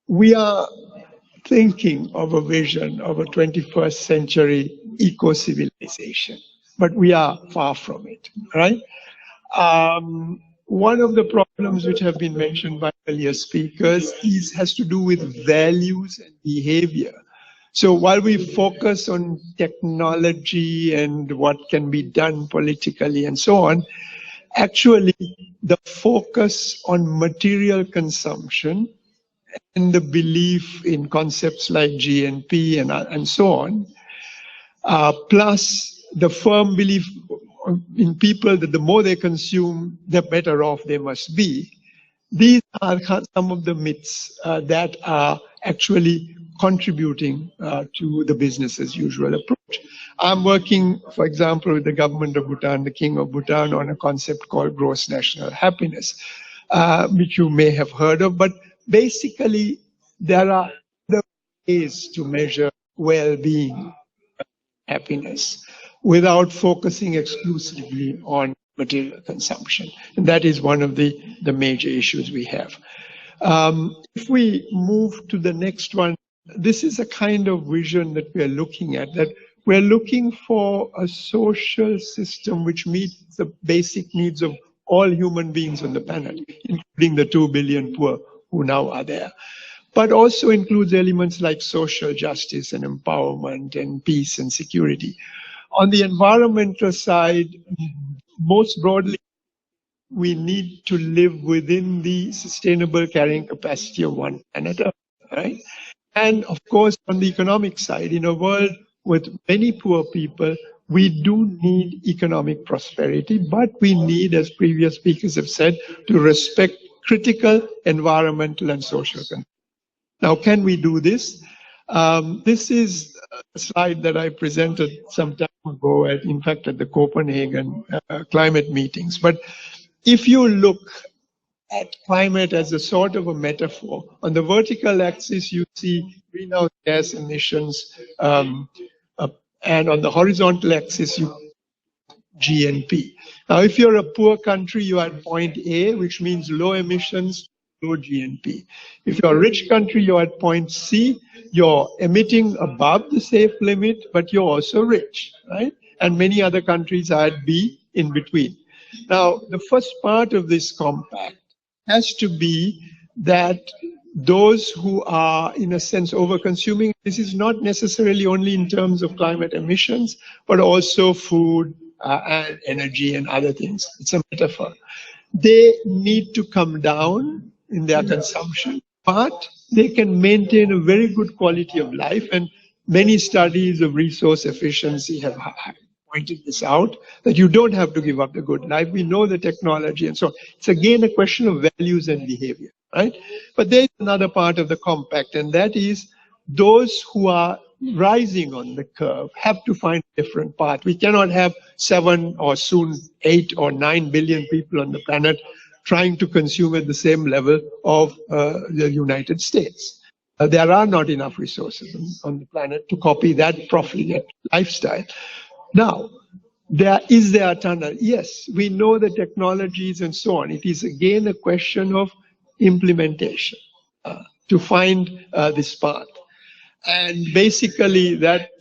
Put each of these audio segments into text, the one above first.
we are thinking of a vision of a 21st century eco-civilization, but we are far from it, right? One of the problems which have been mentioned by earlier speakers has to do with values and behavior. So while we focus on technology and what can be done politically and so on, actually the focus on material consumption and the belief in concepts like GNP and so on, plus the firm belief in people that the more they consume, the better off they must be. These are some of the myths that are actually contributing to the business as usual approach. I'm working, for example, with the government of Bhutan, the King of Bhutan, on a concept called gross national happiness, which you may have heard of. But basically, there are other ways to measure well-being, happiness, without focusing exclusively on material consumption. And that is one of the major issues we have. If we move to the next one, this is a kind of vision that we are looking at, that we're looking for a social system which meets the basic needs of all human beings on the planet, including the 2 billion poor who now are there, but also includes elements like social justice and empowerment and peace and security. On the environmental side, most broadly, we need to live within the sustainable carrying capacity of one planet, right? And of course, on the economic side, in a world with many poor people, we do need economic prosperity, but we need, as previous speakers have said, to respect critical environmental and social concerns. Now, can we do this? This is a slide that I presented some time ago, in fact, at the Copenhagen climate meetings. But if you look at climate as a sort of a metaphor, on the vertical axis, you see greenhouse gas emissions, and on the horizontal axis, you GNP. Now, if you're a poor country, you are at point A, which means low emissions, low GNP. If you're a rich country, you're at point C, you're emitting above the safe limit, but you're also rich, right? And many other countries are at B, in between. Now, the first part of this compact has to be that those who are, in a sense, over-consuming, this is not necessarily only in terms of climate emissions, but also food and energy and other things. It's a metaphor. They need to come down in their consumption, but they can maintain a very good quality of life. And many studies of resource efficiency have pointed this out, that you don't have to give up the good life. We know the technology and so on. It's again a question of values and behavior, right? But there's another part of the compact, and that is those who are rising on the curve have to find a different path. We cannot have 7 or soon 8 or 9 billion people on the planet trying to consume at the same level of the United States. There are not enough resources on the planet to copy that profligate lifestyle. Now, is there a tunnel? Yes, we know the technologies and so on. It is again a question of implementation to find this path. And basically that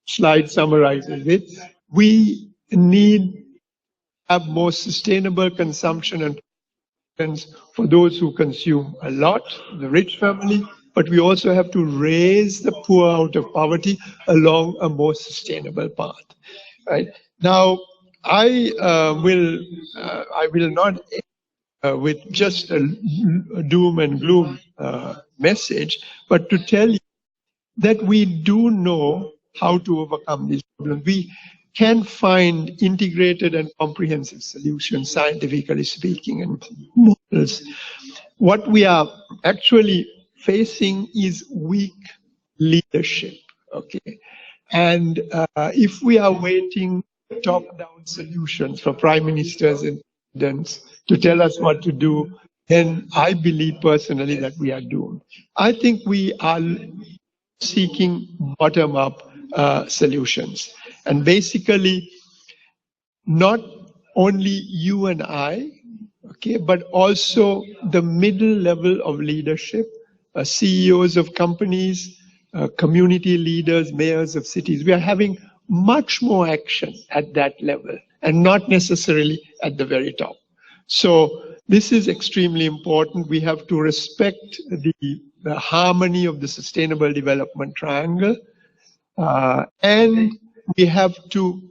slide summarizes it. We need to have more sustainable consumption and for those who consume a lot, the rich family, but we also have to raise the poor out of poverty along a more sustainable path. Right now, I will not with just a doom and gloom message, but to tell you that we do know how to overcome these problems. We can find integrated and comprehensive solutions, scientifically speaking, and models. What we are actually facing is weak leadership, okay? And if we are waiting top-down solutions for prime ministers and presidents to tell us what to do, then I believe personally that we are doomed. I think we are seeking bottom-up solutions. And basically, not only you and I, okay, but also the middle level of leadership, CEOs of companies, community leaders, mayors of cities. We are having much more action at that level and not necessarily at the very top. So this is extremely important. We have to respect the harmony of the Sustainable Development Triangle, and we have to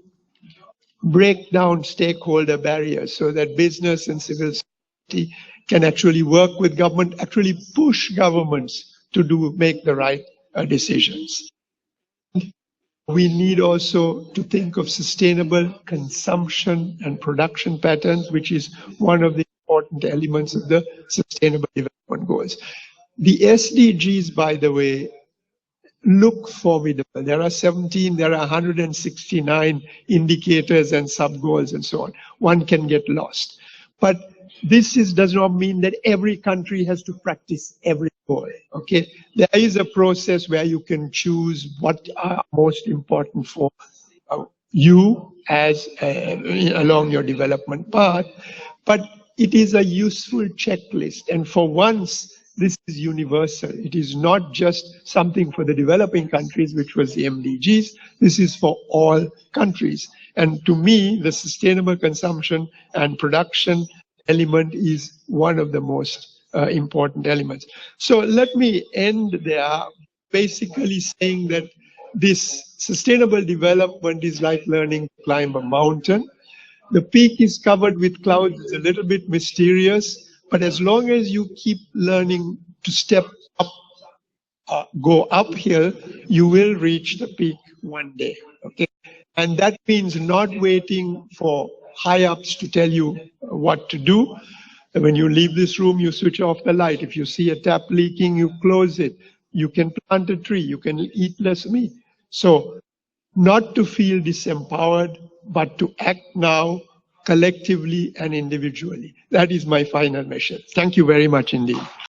break down stakeholder barriers so that business and civil society can actually work with government, actually push governments to make the right decisions. We need also to think of sustainable consumption and production patterns, which is one of the important elements of the Sustainable Development Goals. The SDGs, by the way, look formidable. There are 17, there are 169 indicators and sub-goals and so on. One can get lost. But this does not mean that every country has to practice every goal, okay? There is a process where you can choose what are most important for you as along your development path, but it is a useful checklist. And for once, this is universal. It is not just something for the developing countries, which was the MDGs. This is for all countries. And to me, the sustainable consumption and production element is one of the most important elements. So let me end there, basically saying that this sustainable development is like learning to climb a mountain. The peak is covered with clouds. It's a little bit mysterious, but as long as you keep learning to step up, go uphill, you will reach the peak one day, okay? And that means not waiting for high-ups to tell you what to do. When you leave this room, you switch off the light. If you see a tap leaking, you close it. You can plant a tree. You can eat less meat. So not to feel disempowered, but to act now collectively and individually. That is my final message. Thank you very much indeed.